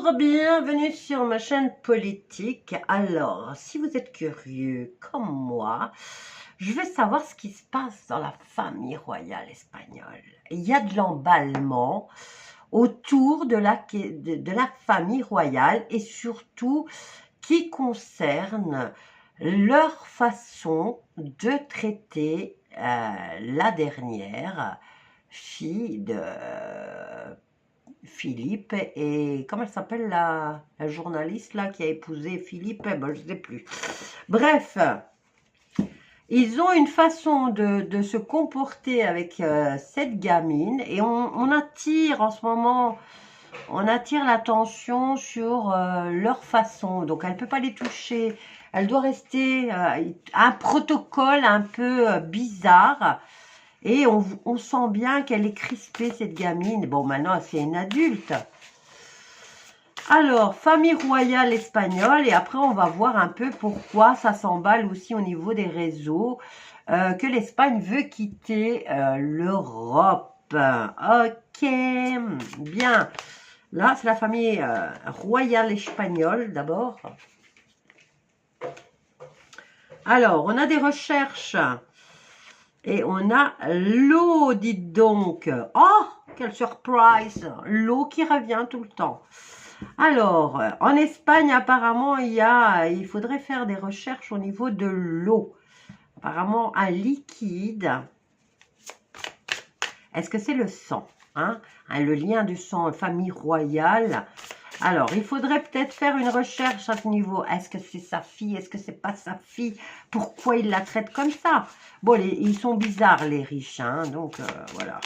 Bonjour, bienvenue sur ma chaîne politique. Alors, si vous êtes curieux comme moi, je veux savoir ce qui se passe dans la famille royale espagnole. Il y a de l'emballement autour de la famille royale et surtout qui concerne leur façon de traiter la dernière fille de Philippe et comment elle s'appelle la journaliste là qui a épousé Philippe, ben, je ne sais plus. Bref, ils ont une façon de se comporter avec cette gamine et on attire en ce moment, on attire l'attention sur leur façon. Donc elle ne peut pas les toucher, elle doit rester un protocole un peu bizarre. Et on sent bien qu'elle est crispée, cette gamine. Bon, maintenant, c'est une adulte. Alors, famille royale espagnole. Et après, on va voir un peu pourquoi ça s'emballe aussi au niveau des réseaux. Que l'Espagne veut quitter l'Europe. Ok, bien. Là, c'est la famille royale espagnole, d'abord. Alors, on a des recherches. Et on a l'eau, dites donc. Oh, quelle surprise! L'eau qui revient tout le temps. Alors, en Espagne, apparemment, il faudrait faire des recherches au niveau de l'eau. Apparemment, un liquide. Est-ce que c'est le sang, hein? Le lien du sang, famille royale. Alors, il faudrait peut-être faire une recherche à ce niveau. Est-ce que c'est sa fille? Est-ce que c'est pas sa fille? Pourquoi il la traite comme ça? Bon, ils sont bizarres, les riches, hein, donc voilà.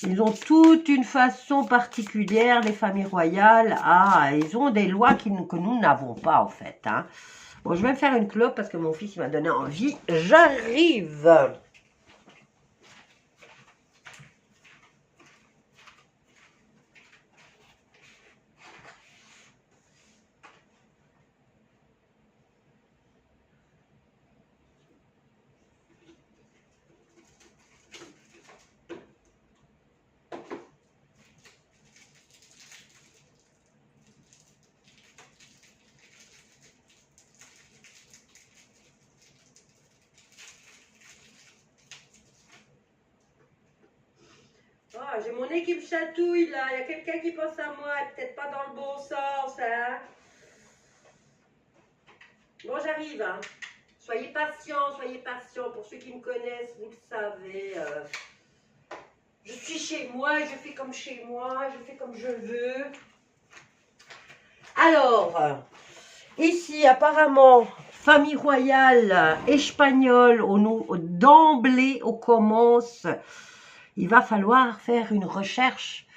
Ils ont toute une façon particulière, les familles royales. Ah, ils ont des lois que nous n'avons pas, en fait. Hein. Bon, je vais me faire une clope parce que mon fils m'a donné envie. J'arrive! Ah, j'ai mon nez qui me chatouille là, il y a quelqu'un qui pense à moi, peut-être pas dans le bon sens, hein. Bon, j'arrive, hein. Soyez patients, pour ceux qui me connaissent, vous le savez. Je suis chez moi, je fais comme chez moi, je fais comme je veux. Alors, ici, apparemment, famille royale espagnole, d'emblée, on commence. Il va falloir faire une recherche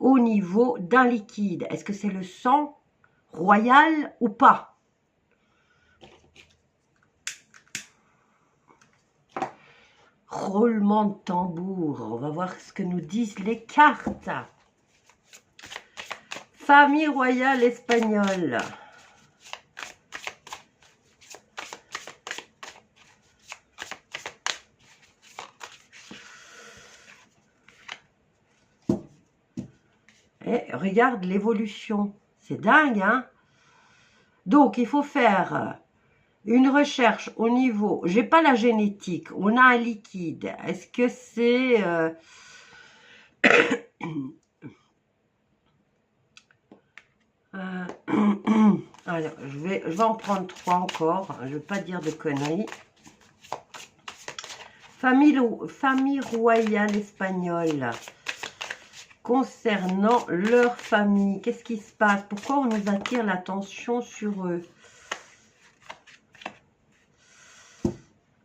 au niveau d'un liquide. Est-ce que c'est le sang royal ou pas? Roulement de tambour. On va voir ce que nous disent les cartes. Famille royale espagnole. Et regarde l'évolution. C'est dingue, hein? Donc, il faut faire une recherche au niveau... J'ai pas la génétique. On a un liquide. Est-ce que c'est... Alors, je vais en prendre 3 encore. Je ne vais pas dire de conneries. Famille royale espagnole. Concernant leur famille, qu'est-ce qui se passe? Pourquoi on nous attire l'attention sur eux?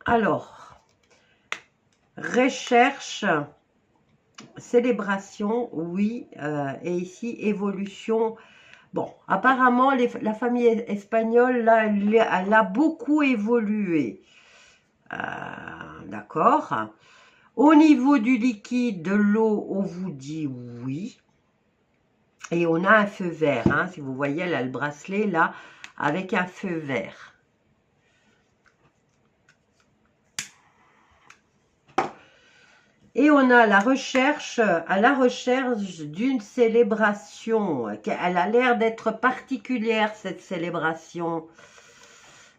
Alors, recherche, célébration, oui, et ici, évolution. Bon, apparemment, la famille espagnole, là, elle a beaucoup évolué. D'accord. Au niveau du liquide, de l'eau, on vous dit oui. Et on a un feu vert. Hein, si vous voyez, elle a le bracelet, là, avec un feu vert. Et on a la recherche, à la recherche d'une célébration. Elle a l'air d'être particulière, cette célébration.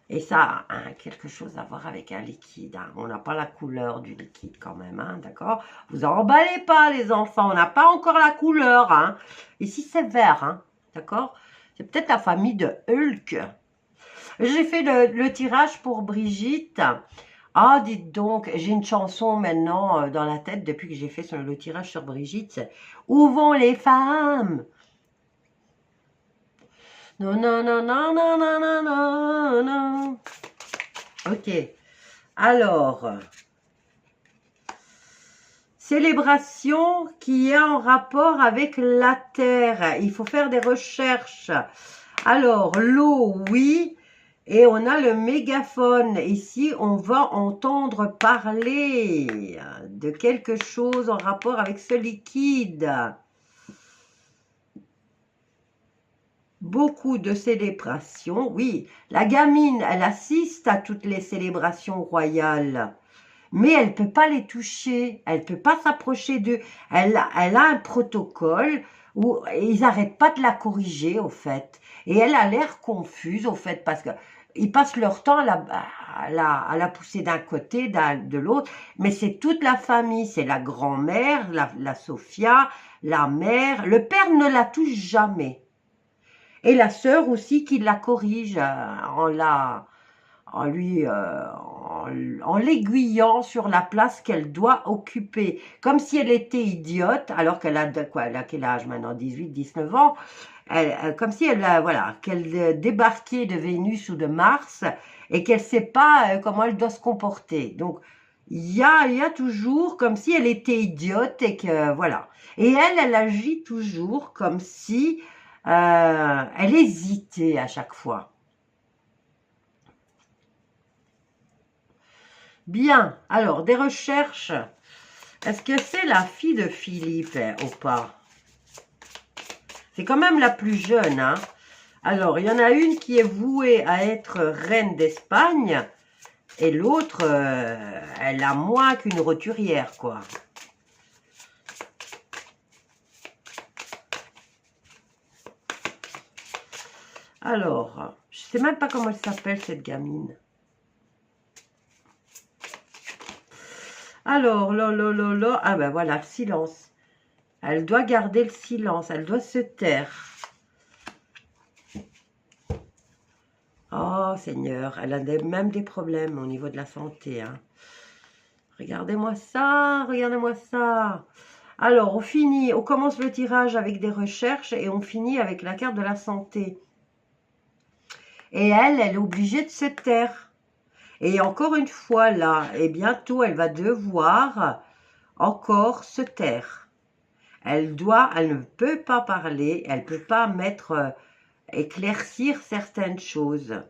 Et ça a quelque chose à voir avec un liquide. Hein. On n'a pas la couleur du liquide quand même, hein, d'accord? Vous emballez pas les enfants, on n'a pas encore la couleur. Hein. Ici c'est vert, hein, d'accord? C'est peut-être la famille de Hulk. J'ai fait le tirage pour Brigitte. Ah, dites donc, j'ai une chanson maintenant dans la tête depuis que j'ai fait le tirage sur Brigitte. C'est Où vont les femmes? Non, non, non, non, non, non, non, non, non. Ok. Alors, célébration qui est en rapport avec la terre. Il faut faire des recherches. Alors, l'eau, oui. Et on a le mégaphone. Ici, on va entendre parler de quelque chose en rapport avec ce liquide. Beaucoup de célébrations. Oui, la gamine, elle assiste à toutes les célébrations royales. Mais elle ne peut pas les toucher. Elle ne peut pas s'approcher d'eux. Elle a un protocole où ils n'arrêtent pas de la corriger, au fait. Et elle a l'air confuse, au fait, parce que ils passent leur temps à la pousser d'un côté, de l'autre, mais c'est toute la famille, c'est la grand-mère, la Sophia, la mère, le père ne la touche jamais. Et la sœur aussi qui la corrige en l'aiguillant sur la place qu'elle doit occuper, comme si elle était idiote, alors qu'elle a quoi, elle a quel âge maintenant, 18, 19 ans, comme si qu'elle débarquait de Vénus ou de Mars et qu'elle ne sait pas comment elle doit se comporter. Donc, il y a toujours comme si elle était idiote et que, voilà. Et elle agit toujours comme si elle hésitait à chaque fois. Bien, alors, des recherches. Est-ce que c'est la fille de Philippe ou pas? C'est quand même la plus jeune, hein. Alors, il y en a une qui est vouée à être reine d'Espagne et l'autre, elle a moins qu'une roturière, quoi. Alors, je ne sais même pas comment elle s'appelle, cette gamine. Alors, ah ben voilà, le silence. Elle doit garder le silence, elle doit se taire. Oh Seigneur, elle a même des problèmes au niveau de la santé. Hein. Regardez-moi ça, regardez-moi ça. Alors, on commence le tirage avec des recherches et on finit avec la carte de la santé. Et elle est obligée de se taire. Et encore une fois là, et bientôt elle va devoir encore se taire. Elle ne peut pas parler, elle ne peut pas éclaircir certaines choses.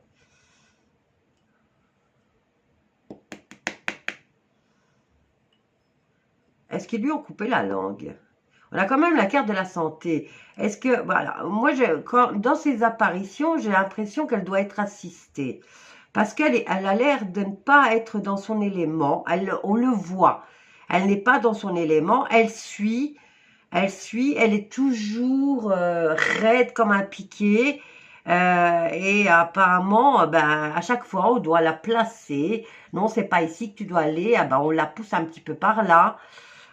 Est-ce qu'ils lui ont coupé la langue? On a quand même la carte de la santé. Est-ce que, voilà, moi, dans ces apparitions, j'ai l'impression qu'elle doit être assistée. Parce qu'elle a l'air de ne pas être dans son élément. On le voit. Elle n'est pas dans son élément. Elle suit. Elle est toujours raide comme un piquet. Et apparemment, ben, à chaque fois, on doit la placer. Non, c'est pas ici que tu dois aller. Ah ben, on la pousse un petit peu par là.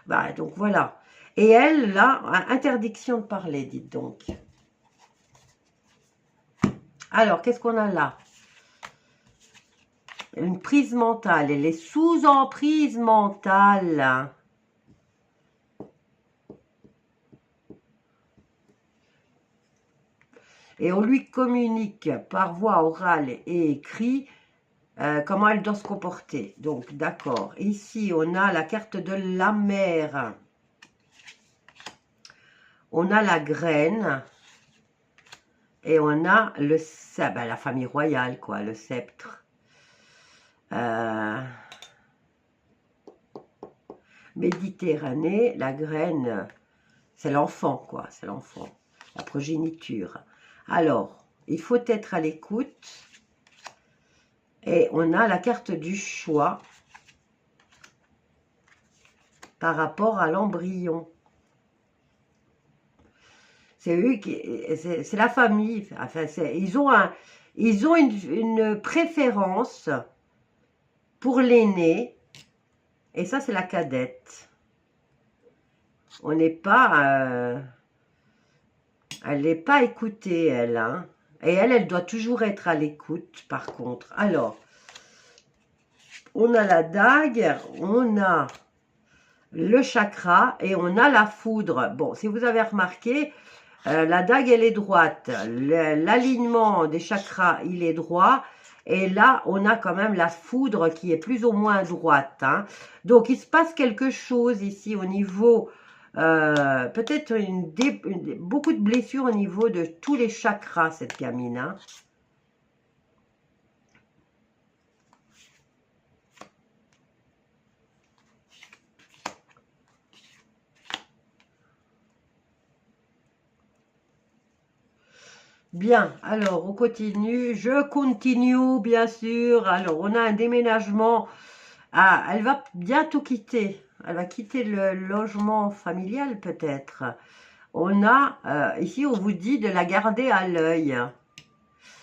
Ben, donc voilà. Et elle, là, interdiction de parler, dites donc. Alors, qu'est-ce qu'on a là? Une prise mentale. Elle est sous emprise mentale. Et on lui communique par voie orale et écrit comment elle doit se comporter. Donc, d'accord. Ici, on a la carte de la mère. On a la graine. Et on a la famille royale, quoi, le sceptre. Méditerranée, la graine, c'est l'enfant, quoi, c'est l'enfant, la progéniture. Alors, il faut être à l'écoute. Et on a la carte du choix. par rapport à l'embryon. C'est eux qui, c'est la famille. Enfin, ils ont une préférence pour l'aîné. Et ça, c'est la cadette. On n'est pas... elle n'est pas écoutée, elle. Hein. Et elle doit toujours être à l'écoute, par contre. Alors, on a la dague, on a le chakra et on a la foudre. Bon, si vous avez remarqué, la dague, elle est droite. L'alignement des chakras, il est droit. Et là, on a quand même la foudre qui est plus ou moins droite. Hein. Donc, il se passe quelque chose ici au niveau... peut-être beaucoup de blessures au niveau de tous les chakras, cette gamine. Hein. Bien, alors on continue. Je continue, bien sûr. Alors, on a un déménagement. Ah, elle va bientôt quitter. Elle va quitter le logement familial, peut-être. On a, ici, on vous dit de la garder à l'œil.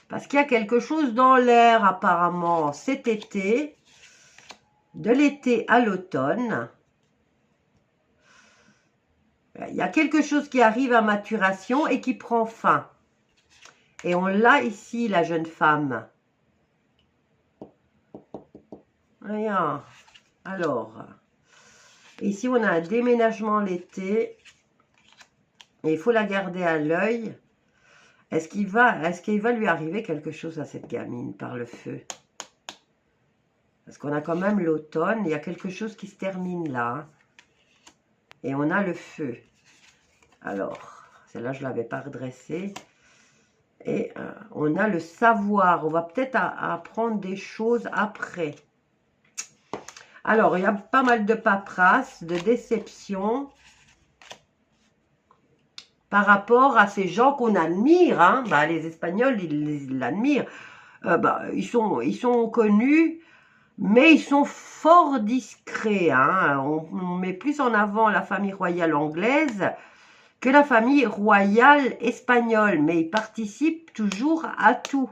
Parce qu'il y a quelque chose dans l'air, apparemment, cet été. De l'été à l'automne. Il y a quelque chose qui arrive à maturation et qui prend fin. Et on l'a ici, la jeune femme. Rien. Alors, ici, on a un déménagement l'été. Et il faut la garder à l'œil. Est-ce qu'il va lui arriver quelque chose à cette gamine par le feu? Parce qu'on a quand même l'automne. Il y a quelque chose qui se termine là. Hein. Et on a le feu. Alors, celle-là, je ne l'avais pas redressée. Et on a le savoir. On va peut-être apprendre des choses après. Alors, il y a pas mal de paperasse, de déception par rapport à ces gens qu'on admire. Hein. Bah, les Espagnols, ils l'admirent. Ils sont connus, mais ils sont fort discrets. Hein. On met plus en avant la famille royale anglaise que la famille royale espagnole, mais ils participent toujours à tout.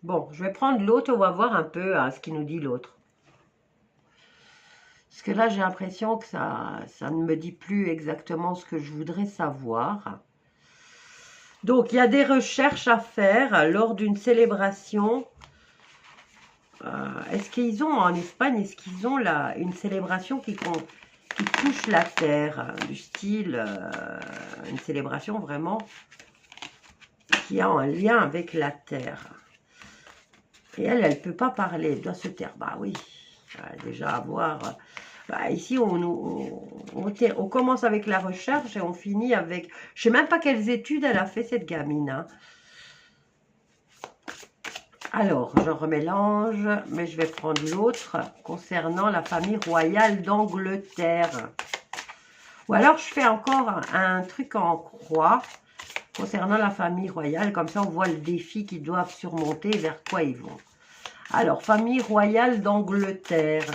Bon, je vais prendre l'autre, on va voir un peu ce qu'il nous dit l'autre. Parce que là, j'ai l'impression que ça ne me dit plus exactement ce que je voudrais savoir. Donc, il y a des recherches à faire lors d'une célébration. Est-ce qu'ils ont, en Espagne, est-ce qu'ils ont une célébration qui touche la terre, du style, une célébration vraiment qui a un lien avec la terre. Et elle ne peut pas parler, elle doit se taire. Bah oui, déjà avoir... ici, on commence avec la recherche et on finit avec... Je ne sais même pas quelles études elle a fait, cette gamine. Hein. Alors, je remélange, mais je vais prendre l'autre concernant la famille royale d'Angleterre. Ou alors, je fais encore un truc en croix concernant la famille royale. Comme ça, on voit le défi qu'ils doivent surmonter et vers quoi ils vont. Alors, famille royale d'Angleterre,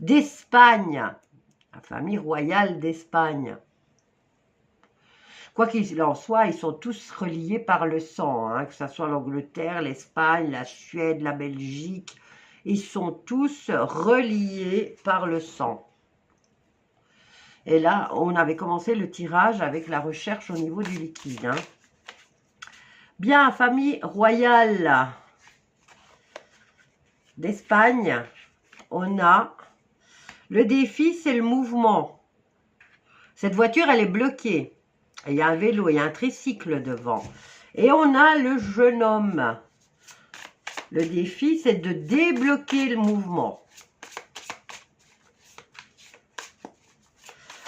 d'Espagne, la famille royale d'Espagne. Quoi qu'il en soit, ils sont tous reliés par le sang, hein, que ce soit l'Angleterre, l'Espagne, la Suède, la Belgique. Ils sont tous reliés par le sang. Et là, on avait commencé le tirage avec la recherche au niveau du liquide. Hein. Bien, famille royale d'Espagne, on a le défi, c'est le mouvement. Cette voiture, elle est bloquée. Il y a un vélo, il y a un tricycle devant. Et on a le jeune homme. Le défi, c'est de débloquer le mouvement.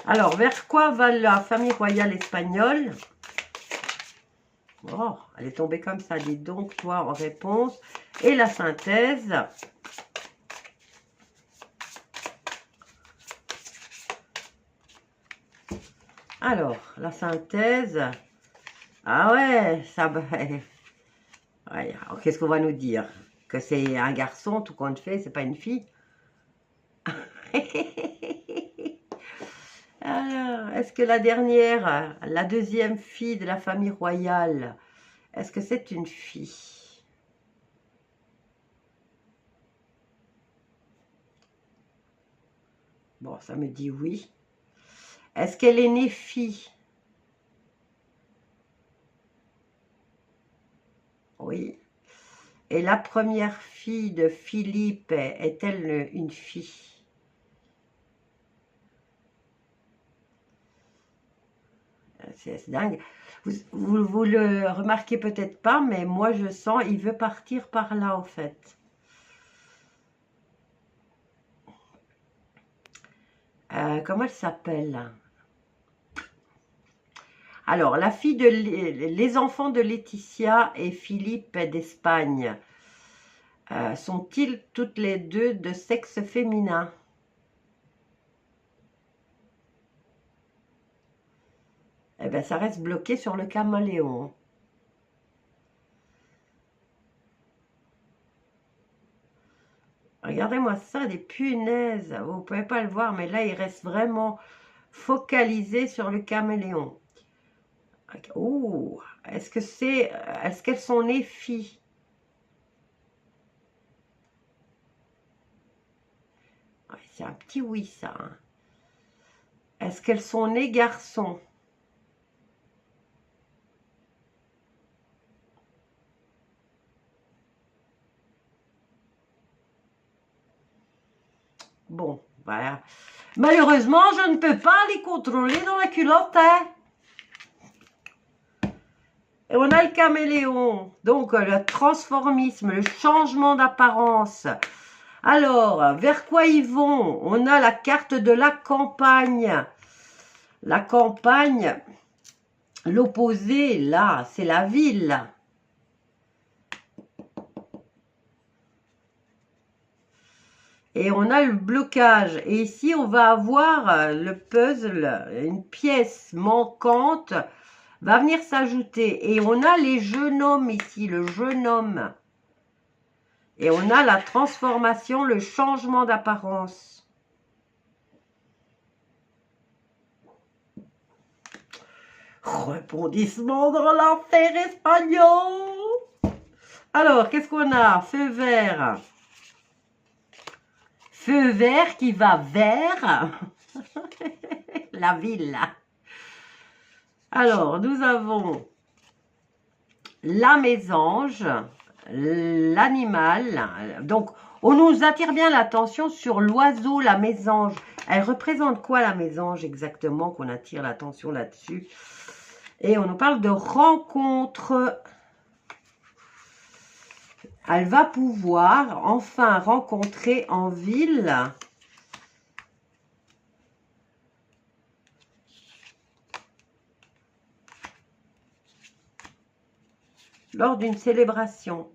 Alors, vers quoi va la famille royale espagnole? Oh, elle est tombée comme ça, dis donc, toi, en réponse. Et la synthèse. Alors, la synthèse, Ah ouais, ça... Ouais, alors qu'est-ce qu'on va nous dire? Que c'est un garçon, tout compte fait, c'est pas une fille? Alors, est-ce que la dernière, la deuxième fille de la famille royale, est-ce que c'est une fille? Bon, ça me dit oui. Est-ce qu'elle est née fille? Oui. Et la première fille de Philippe, est-elle une fille? C'est dingue. Vous le remarquez peut-être pas, mais moi je sens, il veut partir par là en fait. Comment elle s'appelle? Alors, la fille de les enfants de Laetitia et Philippe d'Espagne, sont-ils toutes les deux de sexe féminin? Eh bien, ça reste bloqué sur le caméléon. Regardez-moi ça, des punaises. Vous ne pouvez pas le voir, mais là, il reste vraiment focalisé sur le caméléon. Oh, est-ce qu'elles sont nées filles? C'est un petit oui, ça. Hein. Est-ce qu'elles sont nées garçons? Bon, voilà. Malheureusement, je ne peux pas les contrôler dans la culotte. Hein. Et on a le caméléon. Donc, le transformisme, le changement d'apparence. Alors, vers quoi ils vont? On a la carte de la campagne. La campagne, l'opposé, là, c'est la ville. Et on a le blocage. Et ici, on va avoir le puzzle, une pièce manquante va venir s'ajouter. Et on a les jeunes hommes ici, le jeune homme. Et on a la transformation, le changement d'apparence. Rebondissement dans l'enfer espagnol. Alors, qu'est-ce qu'on a? Feu vert. Feu vert qui va vers la ville. Alors, nous avons la mésange, l'animal. Donc, on nous attire bien l'attention sur l'oiseau, la mésange. Elle représente quoi la mésange exactement, qu'on attire l'attention là-dessus? Et on nous parle de rencontre. Elle va pouvoir enfin rencontrer en ville lors d'une célébration.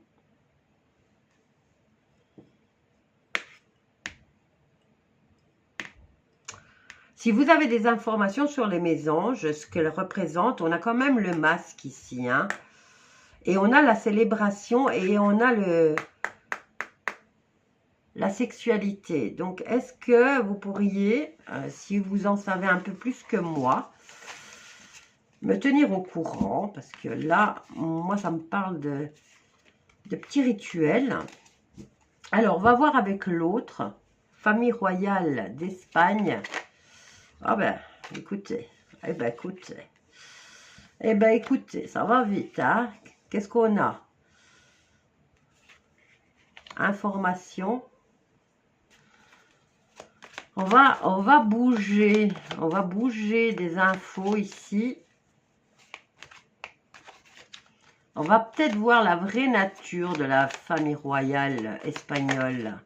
Si vous avez des informations sur les mésanges, ce qu'elles représentent, on a quand même le masque ici, hein. Et on a la célébration et on a la sexualité. Donc, est-ce que vous pourriez, si vous en savez un peu plus que moi, me tenir au courant? Parce que là, moi, ça me parle de petits rituels. Alors, on va voir avec l'autre, famille royale d'Espagne. Ah ben, écoutez, écoutez, ça va vite, hein. Qu'est-ce qu'on a? Information. On va bouger des infos ici. On va peut-être voir la vraie nature de la famille royale espagnole.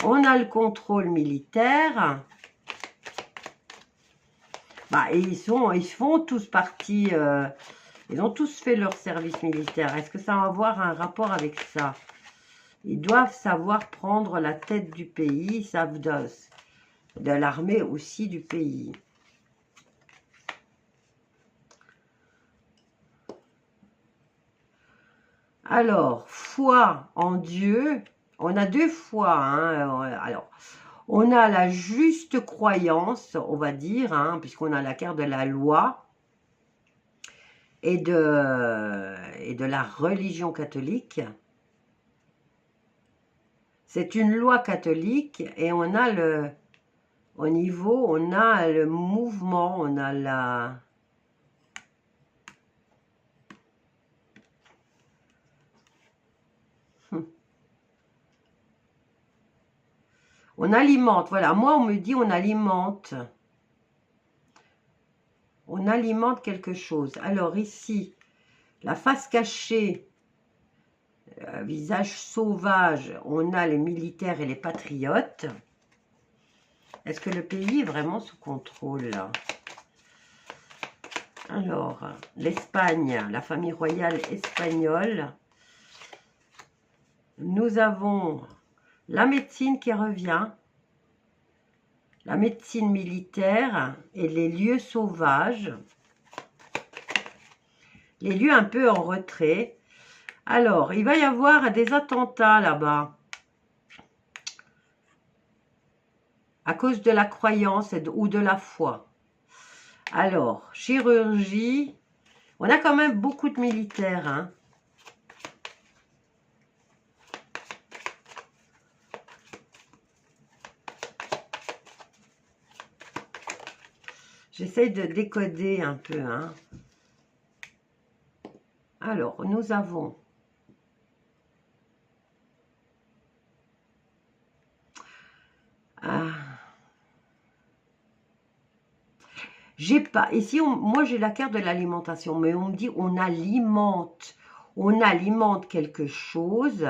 On a le contrôle militaire. Bah, ils font tous partie, ils ont tous fait leur service militaire. Est-ce que ça va avoir un rapport avec ça? Ils doivent savoir prendre la tête du pays, ils savent de l'armée aussi du pays. Alors, foi en Dieu, on a deux foi. Hein. Alors, on a la juste croyance, on va dire, hein, puisqu'on a la carte de la loi et de la religion catholique. C'est une loi catholique et on a au niveau, on a le mouvement, on a la... On alimente, voilà. Moi, on me dit on alimente. On alimente quelque chose. Alors ici, la face cachée, visage sauvage, on a les militaires et les patriotes. Est-ce que le pays est vraiment sous contrôle là? Alors, l'Espagne, la famille royale espagnole. Nous avons la médecine qui revient, la médecine militaire et les lieux sauvages, les lieux un peu en retrait. Alors, il va y avoir des attentats là-bas à cause de la croyance ou de la foi. Alors, chirurgie, on a quand même beaucoup de militaires, hein. J'essaye de décoder un peu, hein. Alors, nous avons j'ai pas, ici, moi j'ai la carte de l'alimentation, mais on me dit on alimente quelque chose,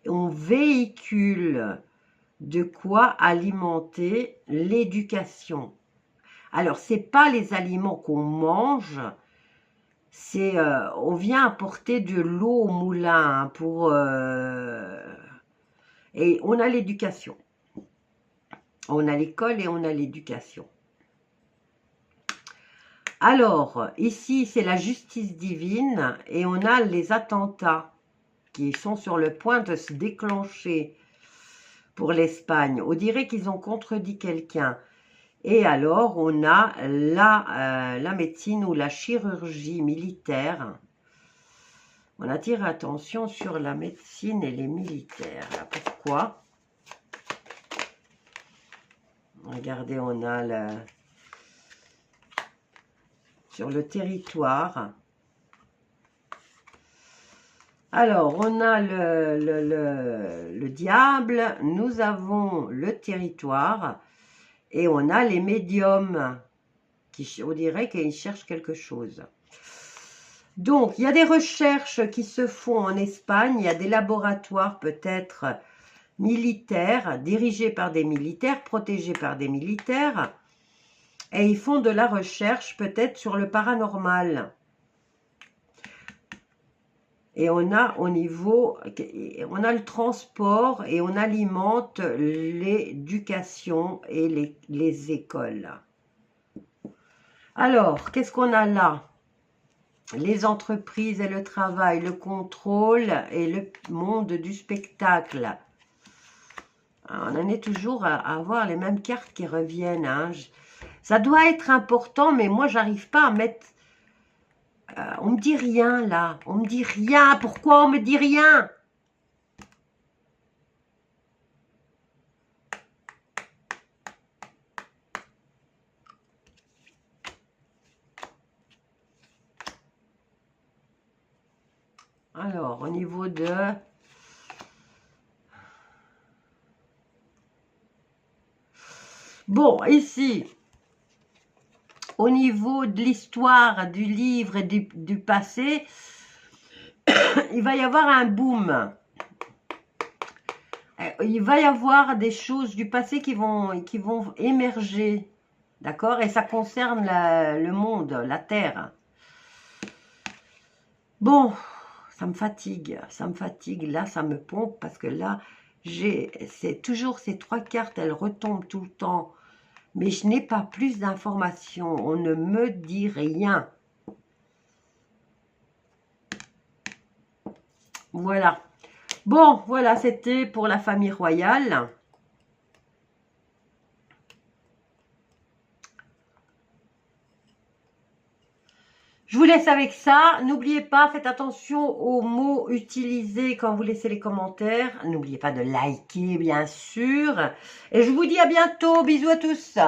on véhicule de quoi alimenter l'éducation. Alors, c'est pas les aliments qu'on mange, c'est on vient apporter de l'eau au moulin hein, pour et on a l'éducation. On a l'école et on a l'éducation. Alors, ici, c'est la justice divine et on a les attentats qui sont sur le point de se déclencher pour l'Espagne. On dirait qu'ils ont contredit quelqu'un. Et alors, on a la médecine ou la chirurgie militaire. On attire attention sur la médecine et les militaires. Pourquoi? Regardez, on a sur le territoire. Alors, on a le diable, nous avons le territoire et on a les médiums qui, on dirait qu'ils cherchent quelque chose. Donc, il y a des recherches qui se font en Espagne, il y a des laboratoires peut-être militaires, dirigés par des militaires, protégés par des militaires, et ils font de la recherche peut-être sur le paranormal. Et on a au niveau, on a le transport et on alimente l'éducation et les écoles. Alors, qu'est-ce qu'on a là? Les entreprises et le travail, le contrôle et le monde du spectacle. On en est toujours à avoir les mêmes cartes qui reviennent. Hein. Ça doit être important, mais moi, j'arrive pas à mettre... on me dit rien, là. On me dit rien. Pourquoi on me dit rien? Alors, au niveau de... Bon, ici, au niveau de l'histoire du livre et du passé, il va y avoir un boom. Il va y avoir des choses du passé qui vont émerger. D'accord? Et ça concerne le monde, la Terre. Bon, ça me fatigue. Là, ça me pompe parce que là, c'est toujours ces trois cartes, elles retombent tout le temps. Mais je n'ai pas plus d'informations. On ne me dit rien. Voilà. Bon, voilà, c'était pour la famille royale. Je vous laisse avec ça. N'oubliez pas, faites attention aux mots utilisés quand vous laissez les commentaires. N'oubliez pas de liker, bien sûr. Et je vous dis à bientôt. Bisous à tous.